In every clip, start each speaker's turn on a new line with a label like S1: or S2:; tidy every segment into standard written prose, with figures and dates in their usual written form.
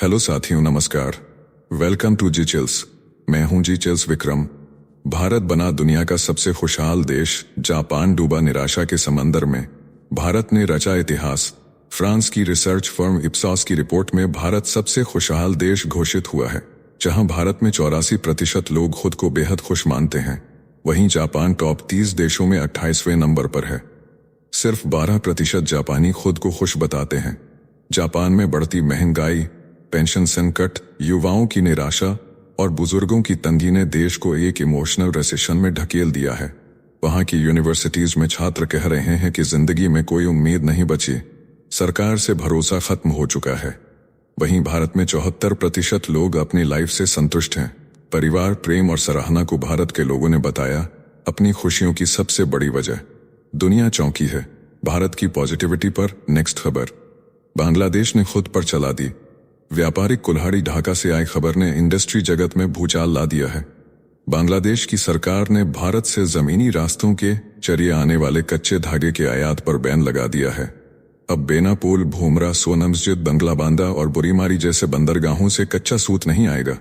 S1: Hello साथियों, नमस्कार। Welcome to G chills. मैं हूं जी चिल्स विक्रम। भारत बना दुनिया का सबसे खुशहाल देश, जापान डूबा निराशा के समंदर में, भारत ने रचा इतिहास। फ्रांस की रिसर्च फर्म इप्सॉस की रिपोर्ट में भारत सबसे खुशहाल देश घोषित हुआ है। जहां भारत में 84% लोग खुद को बेहद खुश मानते हैं, वहीं जापान टॉप 30 देशों में 28वें नंबर पर है। सिर्फ 12% जापानी खुद को खुश बताते हैं। जापान में बढ़ती महंगाई, पेंशन संकट, युवाओं की निराशा और बुजुर्गों की तंगी ने देश को एक इमोशनल रिसेशन में ढकेल दिया है। वहां की यूनिवर्सिटीज में छात्र कह रहे हैं कि जिंदगी में कोई उम्मीद नहीं बची, सरकार से भरोसा खत्म हो चुका है। वहीं भारत में 74% लोग अपनी लाइफ से संतुष्ट हैं। परिवार, प्रेम और सराहना को भारत के लोगों ने बताया अपनी खुशियों की सबसे बड़ी वजह। दुनिया चौंकी है भारत की पॉजिटिविटी पर। नेक्स्ट खबर, बांग्लादेश ने खुद पर चला दी। व्यापारिक कुल्हाड़ी ढाका से आई खबर ने इंडस्ट्री जगत में भूचाल ला दिया है। बांग्लादेश की सरकार ने भारत से जमीनी रास्तों के जरिए आने वाले कच्चे धागे के आयात पर बैन लगा दिया है। अब बेनापोल, भूमरा, सोनमस्जिद, बंगलाबांदा और बुरीमारी जैसे बंदरगाहों से कच्चा सूत नहीं आएगा।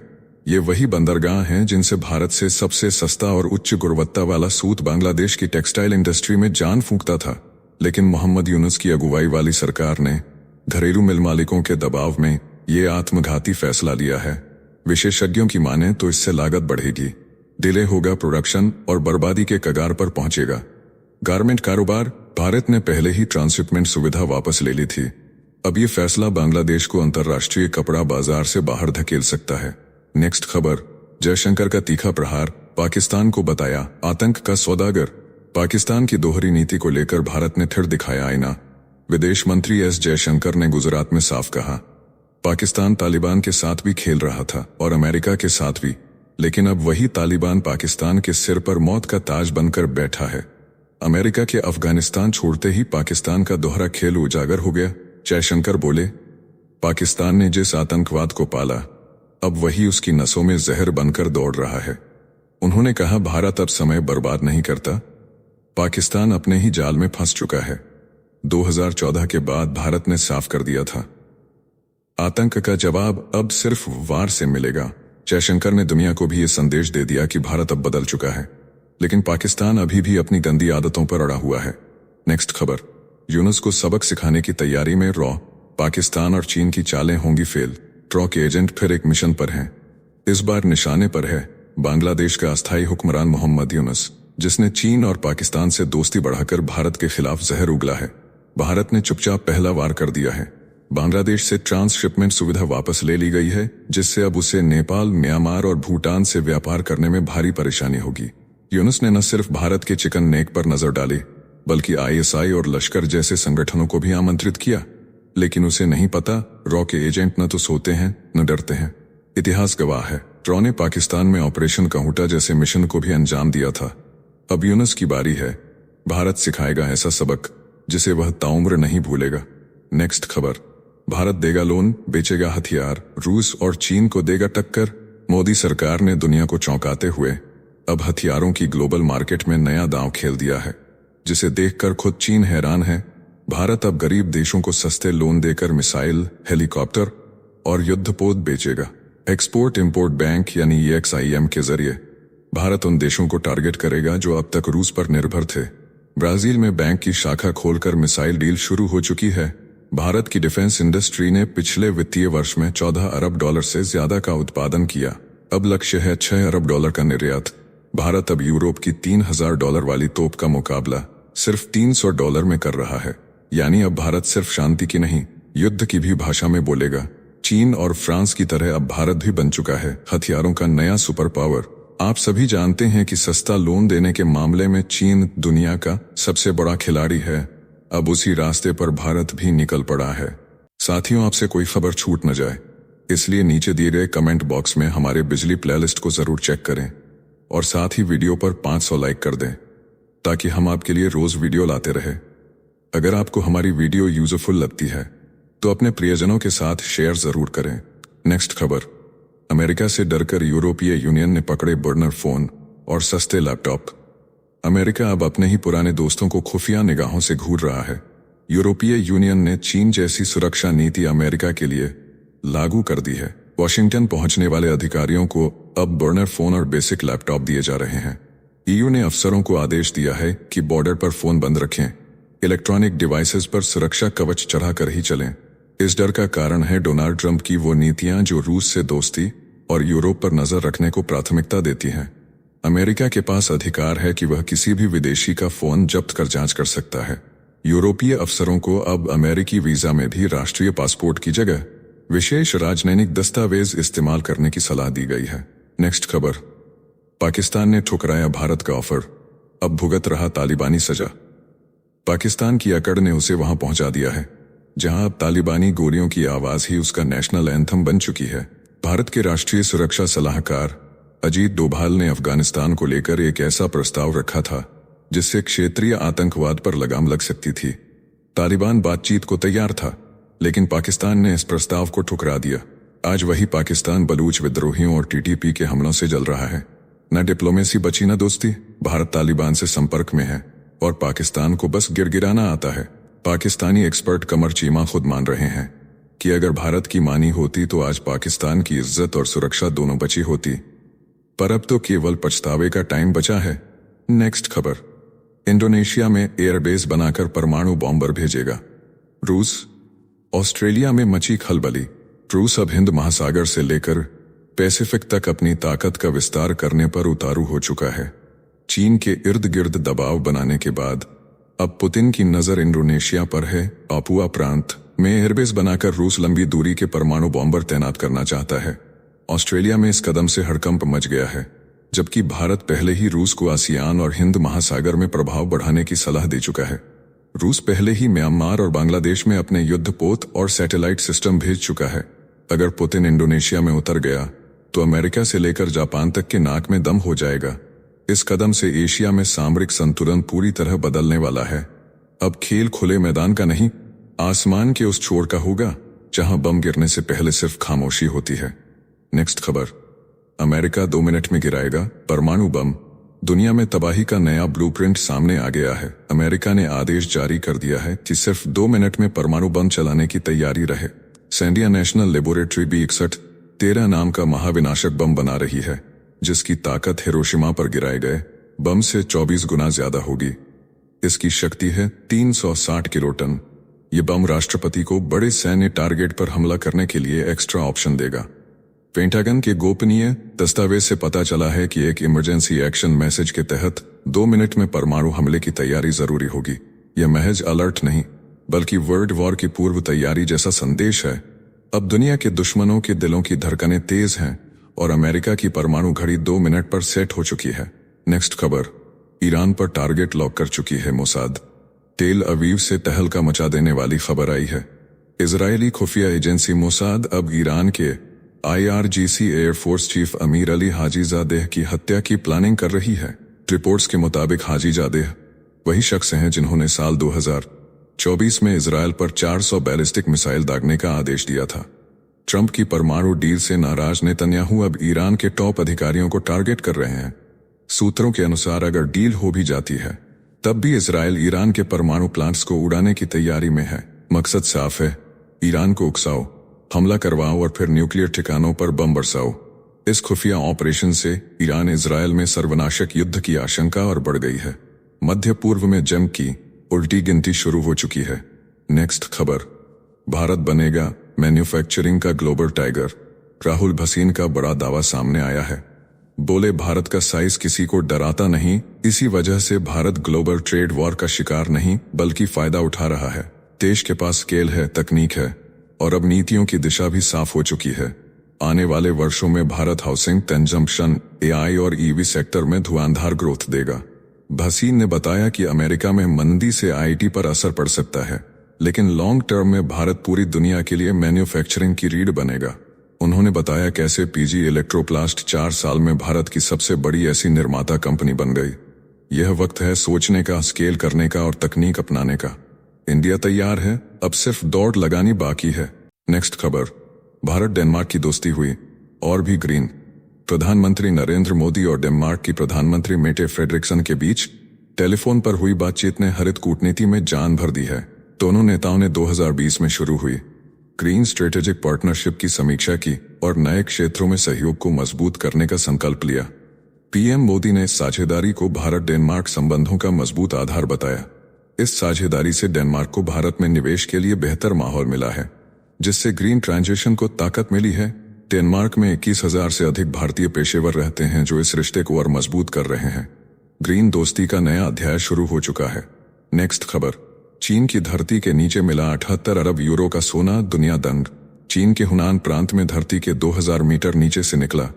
S1: ये वही बंदरगाह हैं जिनसे भारत से सबसे सस्ता और उच्च गुणवत्ता वाला सूत बांग्लादेश की टेक्सटाइल इंडस्ट्री में जान फूंकता था। लेकिन मोहम्मद यूनुस की अगुवाई वाली सरकार ने घरेलू मिल मालिकों के दबाव में ये आत्मघाती फैसला लिया है। विशेषज्ञों की माने तो इससे लागत बढ़ेगी, डिले होगा प्रोडक्शन और बर्बादी के कगार पर पहुंचेगा। गारमेंट कारोबार, भारत ने पहले ही ट्रांसशिपमेंट सुविधा वापस ले ली थी। अब ये फैसला बांग्लादेश को अंतर्राष्ट्रीय कपड़ा बाजार से बाहर धकेल सकता है। नेक्स्ट खबर, जयशंकर का तीखा प्रहार, पाकिस्तान को बताया आतंक का सौदागर। पाकिस्तान की दोहरी नीति को लेकर भारत ने फिर दिखाया आईना। विदेश मंत्री एस जयशंकर ने गुजरात में साफ कहा, पाकिस्तान तालिबान के साथ भी खेल रहा था और अमेरिका के साथ भी, लेकिन अब वही तालिबान पाकिस्तान के सिर पर मौत का ताज बनकर बैठा है। अमेरिका के अफगानिस्तान छोड़ते ही पाकिस्तान का दोहरा खेल उजागर हो गया। जयशंकर बोले, पाकिस्तान ने जिस आतंकवाद को पाला, अब वही उसकी नसों में जहर बनकर दौड़ रहा है। उन्होंने कहा, भारत अब समय बर्बाद नहीं करता, पाकिस्तान अपने ही जाल में फंस चुका है। 2014 के बाद भारत ने साफ कर दिया था, आतंक का जवाब अब सिर्फ वार से मिलेगा। जयशंकर ने दुनिया को भी ये संदेश दे दिया कि भारत अब बदल चुका है, लेकिन पाकिस्तान अभी भी अपनी गंदी आदतों पर अड़ा हुआ है। नेक्स्ट खबर, यूनुस को सबक सिखाने की तैयारी में रॉ, पाकिस्तान और चीन की चालें होंगी फेल। ट्रॉ के एजेंट फिर एक मिशन पर हैं। इस बार निशाने पर है बांग्लादेश का अस्थायी हुक्मरान मोहम्मद यूनुस, जिसने चीन और पाकिस्तान से दोस्ती बढ़ाकर भारत के खिलाफ जहर उगला है। भारत ने चुपचाप पहला वार कर दिया है। बांग्लादेश से ट्रांसशिपमेंट सुविधा वापस ले ली गई है, जिससे अब उसे नेपाल, म्यांमार और भूटान से व्यापार करने में भारी परेशानी होगी। यूनुस ने न सिर्फ भारत के चिकन नेक पर नजर डाली, बल्कि ISI और लश्कर जैसे संगठनों को भी आमंत्रित किया। लेकिन उसे नहीं पता, रॉ के एजेंट न तो सोते हैं न डरते हैं। इतिहास गवाह है, रॉ ने पाकिस्तान में ऑपरेशन कहूटा जैसे मिशन को भी अंजाम दिया था। अब यूनुस की बारी है। भारत सिखाएगा ऐसा सबक जिसे वह ताउम्र नहीं भूलेगा। नेक्स्ट खबर, भारत देगा लोन, बेचेगा हथियार, रूस और चीन को देगा टक्कर। मोदी सरकार ने दुनिया को चौंकाते हुए अब हथियारों की ग्लोबल मार्केट में नया दांव खेल दिया है, जिसे देखकर खुद चीन हैरान है। भारत अब गरीब देशों को सस्ते लोन देकर मिसाइल, हेलीकॉप्टर और युद्धपोत बेचेगा। एक्सपोर्ट इंपोर्ट बैंक यानी EXIM के जरिए भारत उन देशों को टारगेट करेगा जो अब तक रूस पर निर्भर थे। ब्राजील में बैंक की शाखा खोलकर मिसाइल डील शुरू हो चुकी है। भारत की डिफेंस इंडस्ट्री ने पिछले वित्तीय वर्ष में $14 अरब से ज्यादा का उत्पादन किया। अब लक्ष्य है $6 अरब का निर्यात। भारत अब यूरोप की $3000 वाली तोप का मुकाबला सिर्फ $300 में कर रहा है। यानी अब भारत सिर्फ शांति की नहीं, युद्ध की भी भाषा में बोलेगा। चीन और फ्रांस की तरह अब भारत भी बन चुका है हथियारों का नया सुपर पावर। आप सभी जानते हैं कि सस्ता लोन देने के मामले में चीन दुनिया का सबसे बड़ा खिलाड़ी है। अब उसी रास्ते पर भारत भी निकल पड़ा है। साथियों, आपसे कोई खबर छूट न जाए, इसलिए नीचे दिए गए कमेंट बॉक्स में हमारे बिजली प्लेलिस्ट को जरूर चेक करें और साथ ही वीडियो पर 500 लाइक कर दें, ताकि हम आपके लिए रोज वीडियो लाते रहे। अगर आपको हमारी वीडियो यूजफुल लगती है तो अपने प्रियजनों के साथ शेयर जरूर करें। नेक्स्ट खबर, अमेरिका से डरकर यूरोपीय यूनियन ने पकड़े बर्नर फोन और सस्ते लैपटॉप। अमेरिका अब अपने ही पुराने दोस्तों को खुफिया निगाहों से घूर रहा है। यूरोपीय यूनियन ने चीन जैसी सुरक्षा नीति अमेरिका के लिए लागू कर दी है। वॉशिंगटन पहुंचने वाले अधिकारियों को अब बर्नर फोन और बेसिक लैपटॉप दिए जा रहे हैं। ईयू ने अफसरों को आदेश दिया है कि बॉर्डर पर फोन बंद रखें, इलेक्ट्रॉनिक डिवाइसेस पर सुरक्षा कवच चढ़ाकर ही चलें। इस डर का कारण है डोनाल्ड ट्रंप की वो नीतियां जो रूस से दोस्ती और यूरोप पर नजर रखने को प्राथमिकता देती हैं। अमेरिका के पास अधिकार है कि वह किसी भी विदेशी का फोन जब्त कर जांच कर सकता है। यूरोपीय अफसरों को अब अमेरिकी वीजा में भी राष्ट्रीय पासपोर्ट की जगह विशेष राजनैतिक दस्तावेज इस्तेमाल करने की सलाह दी गई है। नेक्स्ट खबर, पाकिस्तान ने ठुकराया भारत का ऑफर, अब भुगत रहा तालिबानी सजा। पाकिस्तान की अकड़ ने उसे वहां पहुंचा दिया है जहां अब तालिबानी गोलियों की आवाज ही उसका नेशनल एंथम बन चुकी है। भारत के राष्ट्रीय सुरक्षा सलाहकार अजीत डोभाल ने अफगानिस्तान को लेकर एक ऐसा प्रस्ताव रखा था जिससे क्षेत्रीय आतंकवाद पर लगाम लग सकती थी। तालिबान बातचीत को तैयार था, लेकिन पाकिस्तान ने इस प्रस्ताव को ठुकरा दिया। आज वही पाकिस्तान बलूच विद्रोहियों और टीटीपी के हमलों से जल रहा है। न डिप्लोमेसी बची न दोस्ती। भारत तालिबान से संपर्क में है और पाकिस्तान को बस गिड़गिड़ाना आता है। पाकिस्तानी एक्सपर्ट कमर चीमा खुद मान रहे हैं कि अगर भारत की मानी होती तो आज पाकिस्तान की इज्जत और सुरक्षा दोनों बची होती, पर अब तो केवल पछतावे का टाइम बचा है। नेक्स्ट खबर, इंडोनेशिया में एयरबेस बनाकर परमाणु बॉम्बर भेजेगा रूस। ऑस्ट्रेलिया में मची खलबली। रूस अब हिंद महासागर से लेकर पैसिफिक तक अपनी ताकत का विस्तार करने पर उतारू हो चुका है। चीन के इर्द गिर्द दबाव बनाने के बाद अब पुतिन की नजर इंडोनेशिया पर है। पापुआ प्रांत में एयरबेस बनाकर रूस लंबी दूरी के परमाणु बॉम्बर तैनात करना चाहता है। ऑस्ट्रेलिया में इस कदम से हड़कंप मच गया है, जबकि भारत पहले ही रूस को आसियान और हिंद महासागर में प्रभाव बढ़ाने की सलाह दे चुका है। रूस पहले ही म्यांमार और बांग्लादेश में अपने युद्धपोत और सैटेलाइट सिस्टम भेज चुका है। अगर पुतिन इंडोनेशिया में उतर गया तो अमेरिका से लेकर जापान तक के नाक में दम हो जाएगा। इस कदम से एशिया में सामरिक संतुलन पूरी तरह बदलने वाला है। अब खेल खुले मैदान का नहीं, आसमान के उस छोर का होगा जहां बम गिरने से पहले सिर्फ खामोशी होती है। नेक्स्ट खबर, अमेरिका 2 मिनट में गिराएगा परमाणु बम। दुनिया में तबाही का नया ब्लूप्रिंट सामने आ गया है। अमेरिका ने आदेश जारी कर दिया है कि सिर्फ 2 मिनट में परमाणु बम चलाने की तैयारी रहे। सैंडिया नेशनल लेबोरेटरी B6113 नाम का महाविनाशक बम बना रही है, जिसकी ताकत हिरोशिमा पर गिराए गए बम से 24 गुना ज्यादा होगी। इसकी शक्ति है 360 किलोटन। ये बम राष्ट्रपति को बड़े सैन्य टारगेट पर हमला करने के लिए एक्स्ट्रा ऑप्शन देगा। पेंटागन के गोपनीय दस्तावेज से पता चला है कि एक इमरजेंसी एक्शन मैसेज के तहत 2 मिनट में परमाणु हमले की तैयारी जरूरी होगी। यह महज अलर्ट नहीं, बल्कि वर्ल्ड वॉर की पूर्व तैयारी जैसा संदेश है। अब दुनिया के दुश्मनों के दिलों की धड़कनें तेज हैं और अमेरिका की परमाणु घड़ी 2 मिनट पर सेट हो चुकी है। नेक्स्ट खबर, ईरान पर टारगेट लॉक कर चुकी है मोसाद। टेल अवीव से तहलका मचा देने वाली खबर आई है। इजरायली खुफिया एजेंसी मोसाद अब ईरान के IRGC एयरफोर्स चीफ अमीर अली हाजीजादेह की हत्या की प्लानिंग कर रही है। रिपोर्ट्स के मुताबिक हाजीजादेह वही शख्स हैं जिन्होंने साल 2024 में इजरायल पर 400 बैलिस्टिक मिसाइल दागने का आदेश दिया था। ट्रंप की परमाणु डील से नाराज नेतन्याहू अब ईरान के टॉप अधिकारियों को टारगेट कर रहे हैं। सूत्रों के अनुसार अगर डील हो भी जाती है, तब भी इजरायल ईरान के परमाणु प्लांट्स को उड़ाने की तैयारी में है। मकसद साफ है, ईरान को उकसाओ, हमला करवाओ और फिर न्यूक्लियर ठिकानों पर बम बरसाओ। इस खुफिया ऑपरेशन से ईरान इजरायल में सर्वनाशक युद्ध की आशंका और बढ़ गई है। मध्य पूर्व में जंग की उल्टी गिनती शुरू हो चुकी है। नेक्स्ट खबर, भारत बनेगा मैन्युफैक्चरिंग का ग्लोबल टाइगर। राहुल भसीन का बड़ा दावा सामने आया है। बोले भारत का साइज किसी को डराता नहीं, इसी वजह से भारत ग्लोबल ट्रेड वॉर का शिकार नहीं बल्कि फायदा उठा रहा है। देश के पास स्केल है, तकनीक है और अब नीतियों की दिशा भी साफ हो चुकी है। आने वाले वर्षों में भारत हाउसिंग, कंजम्पशन, AI और EV सेक्टर में धुआंधार ग्रोथ देगा। भसीन ने बताया कि अमेरिका में मंदी से IT पर असर पड़ सकता है, लेकिन लॉन्ग टर्म में भारत पूरी दुनिया के लिए मैन्युफैक्चरिंग की रीढ़ बनेगा। उन्होंने बताया कैसे PG इलेक्ट्रोप्लास्ट 4 साल में भारत की सबसे बड़ी ऐसी निर्माता कंपनी बन गई। यह वक्त है सोचने का, स्केल करने का और तकनीक अपनाने का। इंडिया तैयार है, अब सिर्फ दौड़ लगानी बाकी है। नेक्स्ट खबर, भारत डेनमार्क की दोस्ती हुई और भी ग्रीन। प्रधानमंत्री नरेंद्र मोदी और डेनमार्क की प्रधानमंत्री मेटे फ्रेडरिक्सन के बीच टेलीफोन पर हुई बातचीत ने हरित कूटनीति में जान भर दी है। दोनों नेताओं ने 2020 में शुरू हुई ग्रीन स्ट्रेटेजिक पार्टनरशिप की समीक्षा की और नए क्षेत्रों में सहयोग को मजबूत करने का संकल्प लिया। पीएम मोदी ने इस साझेदारी को भारत डेनमार्क संबंधों का मजबूत आधार बताया। इस साझेदारी से डेनमार्क को भारत में निवेश के लिए बेहतर माहौल मिला है, जिससे ग्रीन ट्रांजिशन को ताकत मिली है। डेनमार्क में 21,000 से अधिक भारतीय पेशेवर रहते हैं जो इस रिश्ते को और मजबूत कर रहे हैं। ग्रीन दोस्ती का नया अध्याय शुरू हो चुका है। नेक्स्ट खबर, चीन की धरती के नीचे मिला 78 अरब यूरो का सोना, दुनिया दंग। चीन के हुनान प्रांत में धरती के 2000 मीटर नीचे से निकला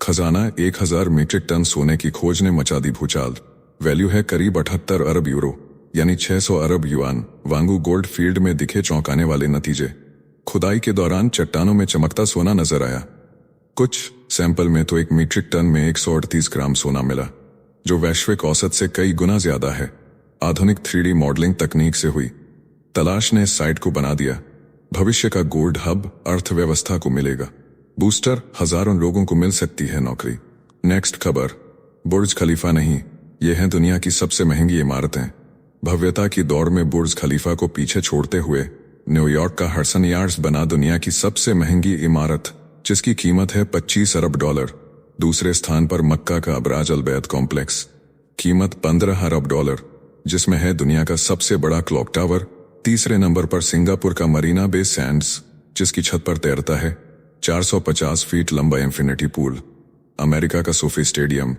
S1: खजाना 1000 मीट्रिक टन सोने की खोज ने मचा दी भूचाल। वैल्यू है करीब 78 अरब यूरो यानी 600 अरब युआन। वांगू गोल्ड फील्ड में दिखे चौंकाने वाले नतीजे। खुदाई के दौरान चट्टानों में चमकता सोना नजर आया। कुछ सैंपल में तो 1 मीट्रिक टन में 138 ग्राम सोना मिला, जो वैश्विक औसत से कई गुना ज्यादा है। आधुनिक 3D मॉडलिंग तकनीक से हुई तलाश ने इस साइट को बना दिया। भविष्य का गोल्ड हब अर्थव्यवस्था को मिलेगा बूस्टर, हजारों लोगों को मिल सकती है नौकरी। नेक्स्ट खबर, बुर्ज खलीफा नहीं, ये हैं दुनिया की सबसे महंगी इमारतें। भव्यता की दौड़ में बुर्ज खलीफा को पीछे छोड़ते हुए न्यूयॉर्क का हडसन यार्ड्स बना दुनिया की सबसे महंगी इमारत, जिसकी कीमत है 25 अरब डॉलर। दूसरे स्थान पर मक्का का अबराज अलबैत कॉम्प्लेक्स, कीमत 15 अरब डॉलर, जिसमें है दुनिया का सबसे बड़ा क्लॉक टावर। तीसरे नंबर पर सिंगापुर का मरीना बे सैंड्स, जिसकी छत पर तैरता है 450 फीट लंबा इंफिनिटी पूल। अमेरिका का सोफी स्टेडियम,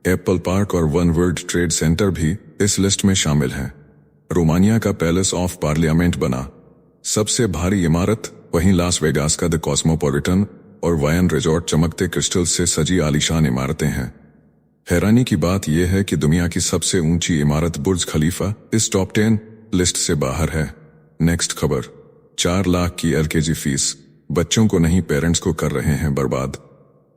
S1: एप्पल पार्क और वन वर्ल्ड ट्रेड सेंटर भी इस लिस्ट में शामिल हैं। रोमानिया का पैलेस ऑफ पार्लियामेंट बना सबसे भारी इमारत। वहीं लास वेगास का द कॉस्मोपॉलिटन और वायन रिजॉर्ट चमकते क्रिस्टल से सजी आलीशान इमारतें हैं। हैरानी की बात यह है कि दुनिया की सबसे ऊंची इमारत बुर्ज खलीफा इस टॉप 10 लिस्ट से बाहर है। नेक्स्ट खबर, 4 लाख की एलकेजी फीस, बच्चों को नहीं पेरेंट्स को कर रहे हैं बर्बाद।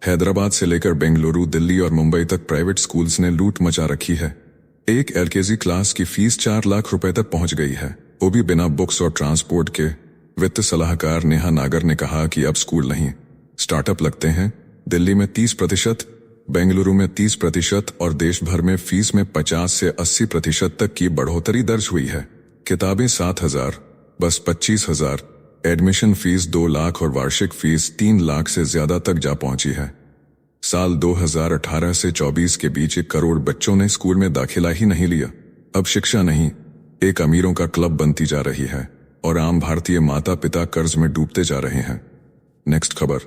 S1: हैदराबाद से लेकर बेंगलुरु, दिल्ली और मुंबई तक प्राइवेट स्कूल्स ने लूट मचा रखी है। एक एलकेजी क्लास की फीस 4 लाख रुपए तक पहुंच गई है, वो भी बिना बुक्स और ट्रांसपोर्ट के। वित्त सलाहकार नेहा नागर ने कहा कि अब स्कूल नहीं, स्टार्टअप लगते हैं। दिल्ली में 30%, बेंगलुरु में 30% और देश भर में फीस में 50 से 80% तक की बढ़ोतरी दर्ज हुई है। किताबें 7,000, बस 25,000, एडमिशन फीस 2 लाख और वार्षिक फीस 3 लाख से ज्यादा तक जा पहुंची है। साल 2018 से 24 के बीच 1 करोड़ बच्चों ने स्कूल में दाखिला ही नहीं लिया। अब शिक्षा नहीं, एक अमीरों का क्लब बनती जा रही है और आम भारतीय माता पिता कर्ज में डूबते जा रहे हैं। नेक्स्ट खबर,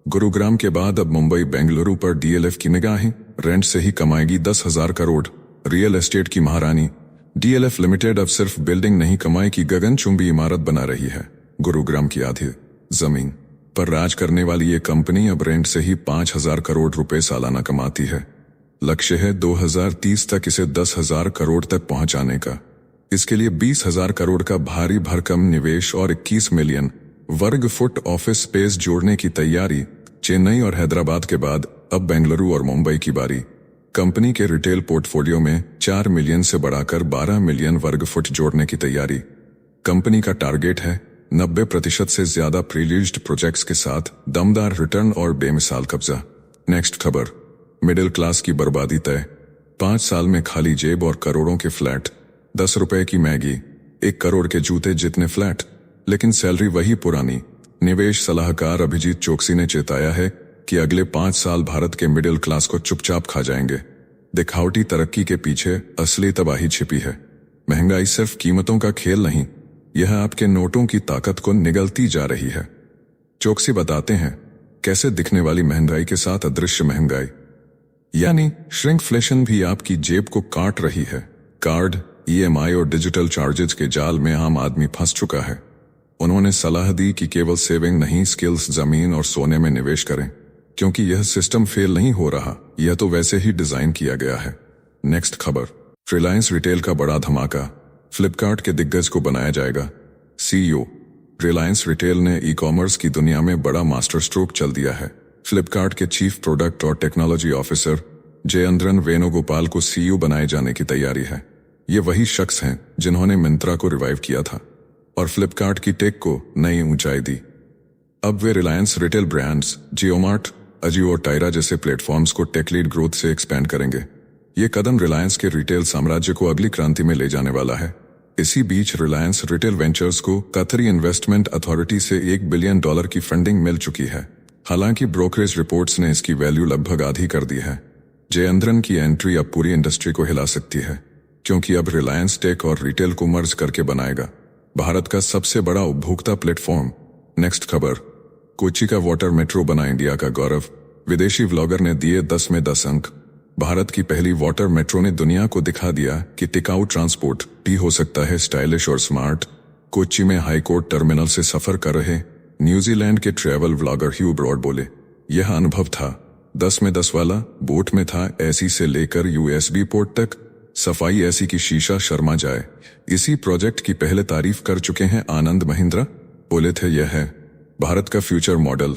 S1: गुरुग्राम के बाद अब मुंबई बेंगलुरु पर डीएलएफ की निगाहें। रेंट से ही कमाएगी 10,000 करोड़, रियल एस्टेट की महारानी डीएलएफ लिमिटेड अब सिर्फ बिल्डिंग नहीं कमाएगी, गगनचुंबी इमारत बना रही है। गुरुग्राम की आधी जमीन पर राज करने वाली ये कंपनी अब रेंट से ही 5,000 करोड़ रुपए सालाना कमाती है। लक्ष्य है 2030 तक इसे 10,000 करोड़ तक पहुंचाने का। इसके लिए 20,000 करोड़ का भारी भरकम निवेश और 21 मिलियन वर्ग फुट ऑफिस स्पेस जोड़ने की तैयारी। चेन्नई और हैदराबाद के बाद अब बेंगलुरु और मुंबई की बारी। कंपनी के रिटेल पोर्टफोलियो में 4 मिलियन से बढ़ाकर 12 मिलियन वर्ग फुट जोड़ने की तैयारी। कंपनी का टारगेट है 90% से ज्यादा प्रीलीज्ड प्रोजेक्ट्स के साथ दमदार रिटर्न और बेमिसाल कब्जा। नेक्स्ट खबर, मिडिल क्लास की बर्बादी तय। 5 साल में खाली जेब और करोड़ों के फ्लैट, 10 रुपए की मैगी, 1 करोड़ के जूते जितने फ्लैट, लेकिन सैलरी वही पुरानी। निवेश सलाहकार अभिजीत चोकसी ने चेताया है कि अगले 5 साल भारत के मिडिल क्लास को चुपचाप खा जाएंगे। दिखावटी तरक्की के पीछे असली तबाही छिपी है। महंगाई सिर्फ कीमतों का खेल नहीं, यह आपके नोटों की ताकत को निगलती जा रही है। चोकसी बताते हैं कैसे दिखने वाली महंगाई के साथ अदृश्य महंगाई यानी श्रिंकफ्लेशन भी आपकी जेब को काट रही है। कार्ड, ईएमआई और डिजिटल चार्जेस के जाल में आम आदमी फंस चुका है। उन्होंने सलाह दी कि केवल सेविंग नहीं, स्किल्स, जमीन और सोने में निवेश करें, क्योंकि यह सिस्टम फेल नहीं हो रहा, यह तो वैसे ही डिजाइन किया गया है। नेक्स्ट खबर, रिलायंस रिटेल का बड़ा धमाका, फ्लिपकार्ट के दिग्गज को बनाया जाएगा सीईओ। रिलायंस रिटेल ने ई कॉमर्स की दुनिया में बड़ा मास्टर स्ट्रोक चल दिया है। फ्लिपकार्ट के चीफ प्रोडक्ट और टेक्नोलॉजी ऑफिसर जयेंद्रन वेणुगोपाल को सीईओ बनाए जाने की तैयारी है। ये वही शख्स हैं जिन्होंने मिंत्रा को रिवाइव किया था और फ्लिपकार्ट की टेक को नई ऊंचाई दी। अब वे रिलायंस रिटेल ब्रांड्स जियोमार्ट, अजियो और टायरा जैसे प्लेटफॉर्म्स को टेक लीड ग्रोथ से एक्सपैंड करेंगे। ये कदम रिलायंस के रिटेल साम्राज्य को अगली क्रांति में ले जाने वाला है। इसी बीच रिलायंस रिटेल वेंचर्स को कतरी इन्वेस्टमेंट अथॉरिटी से $1 बिलियन की फंडिंग मिल चुकी है। हालांकि ब्रोकरेज रिपोर्ट्स ने इसकी वैल्यू लगभग आधी कर दी है। जयेंद्रन की एंट्री अब पूरी इंडस्ट्री को हिला सकती है, क्योंकि अब रिलायंस टेक और रिटेल को मर्ज करके बनाएगा भारत का सबसे बड़ा उपभोक्ता प्लेटफॉर्म। नेक्स्ट खबर, कोच्चि का वाटर मेट्रो बना इंडिया का गौरव। विदेशी व्लॉगर ने दिए 10 में 10 अंक। भारत की पहली वाटर मेट्रो ने दुनिया को दिखा दिया कि टिकाऊ ट्रांसपोर्ट भी हो सकता है स्टाइलिश और स्मार्ट। कोच्चि में हाईकोर्ट टर्मिनल से सफर कर रहे न्यूजीलैंड के ट्रैवल व्लॉगर ह्यू ब्रॉड बोले, यह अनुभव था 10 में 10 वाला। बोट में था एसी से लेकर यूएसबी पोर्ट तक, सफाई ऐसी की शीशा शर्मा जाए। इसी प्रोजेक्ट की पहले तारीफ कर चुके हैं आनंद महिंद्रा। बोले थे यह है भारत का फ्यूचर मॉडल।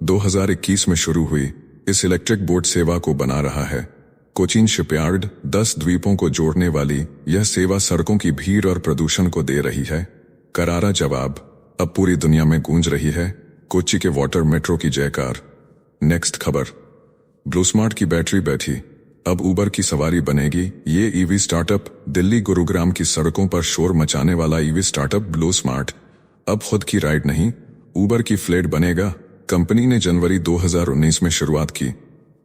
S1: 2021 में शुरू हुई इस इलेक्ट्रिक बोट सेवा को बना रहा है कोचीन शिपयार्ड। 10 द्वीपों को जोड़ने वाली यह सेवा सड़कों की भीड़ और प्रदूषण को दे रही है करारा जवाब। अब पूरी दुनिया में गूंज रही है कोच्चि के वाटर मेट्रो की जयकार। नेक्स्ट खबर, ब्लूस्मार्ट की बैटरी बैठी, अब उबर की सवारी बनेगी ये ईवी स्टार्टअप। दिल्ली गुरुग्राम की सड़कों पर शोर मचाने वाला ईवी स्टार्टअप ब्लूस्मार्ट अब खुद की राइड नहीं, उबर की फ्लेट बनेगा। कंपनी ने जनवरी 2019 में शुरुआत की,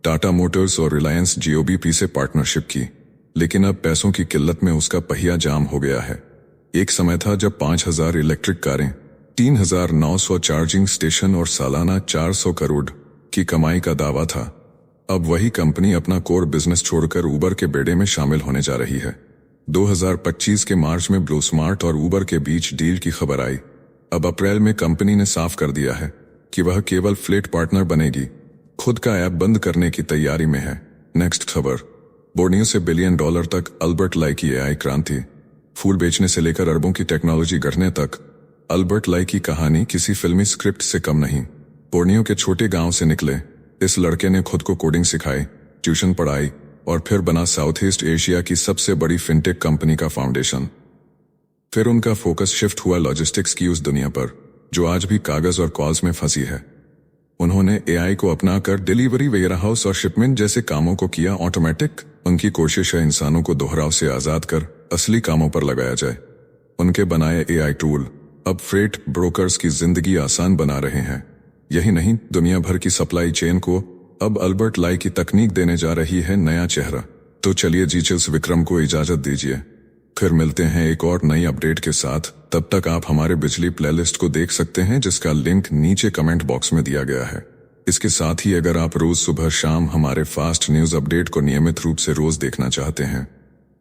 S1: टाटा मोटर्स और रिलायंस जीओबीपी से पार्टनरशिप की, लेकिन अब पैसों की किल्लत में उसका पहिया जाम हो गया है। एक समय था जब 5000 इलेक्ट्रिक कारें, 3900 चार्जिंग स्टेशन और सालाना 400 करोड़ की कमाई का दावा था। अब वही कंपनी अपना कोर बिजनेस छोड़कर उबर के बेड़े में शामिल होने जा रही है। 2025 के मार्च में ब्लूस्मार्ट और उबर के बीच डील की खबर आई। अब अप्रैल में कंपनी ने साफ कर दिया है कि वह केवल फ्लेट पार्टनर बनेगी, खुद का ऐप बंद करने की तैयारी में है। नेक्स्ट खबर, बोर्नियो से $1 बिलियन तक अल्बर्ट लाई की एआई क्रांति। फूल बेचने से लेकर अरबों की टेक्नोलॉजी गढ़ने तक अल्बर्ट लाई की कहानी किसी फिल्मी स्क्रिप्ट से कम नहीं। बोर्नियो के छोटे गांव से निकले इस लड़के ने खुद को कोडिंग सिखाई, ट्यूशन पढ़ाई और फिर बना साउथ ईस्ट एशिया की सबसे बड़ी फिनटेक कंपनी का फाउंडेशन। फिर उनका फोकस शिफ्ट हुआ लॉजिस्टिक्स की उस दुनिया पर जो आज भी कागज और कॉल्स में फंसी है। उन्होंने एआई को अपनाकर डिलीवरी, वेयरहाउस और शिपमेंट जैसे कामों को किया ऑटोमेटिक। उनकी कोशिश है इंसानों को दोहराव से आजाद कर असली कामों पर लगाया जाए। उनके बनाए एआई टूल अब फ्रेट ब्रोकर्स की जिंदगी आसान बना रहे हैं। यही नहीं, दुनिया भर की सप्लाई चेन को अब अल्बर्ट लाई की तकनीक देने जा रही है नया चेहरा। तो चलिए जीचेल्स विक्रम को इजाजत दीजिए, फिर मिलते हैं एक और नई अपडेट के साथ। तब तक आप हमारे बिजली प्लेलिस्ट को देख सकते हैं जिसका लिंक नीचे कमेंट बॉक्स में दिया गया है। इसके साथ ही अगर आप रोज सुबह शाम हमारे फास्ट न्यूज अपडेट को नियमित रूप से रोज देखना चाहते हैं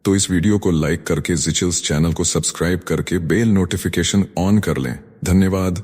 S1: तो इस वीडियो को लाइक करके जीचेल्स चैनल को सब्सक्राइब करके बेल नोटिफिकेशन ऑन कर लें। धन्यवाद।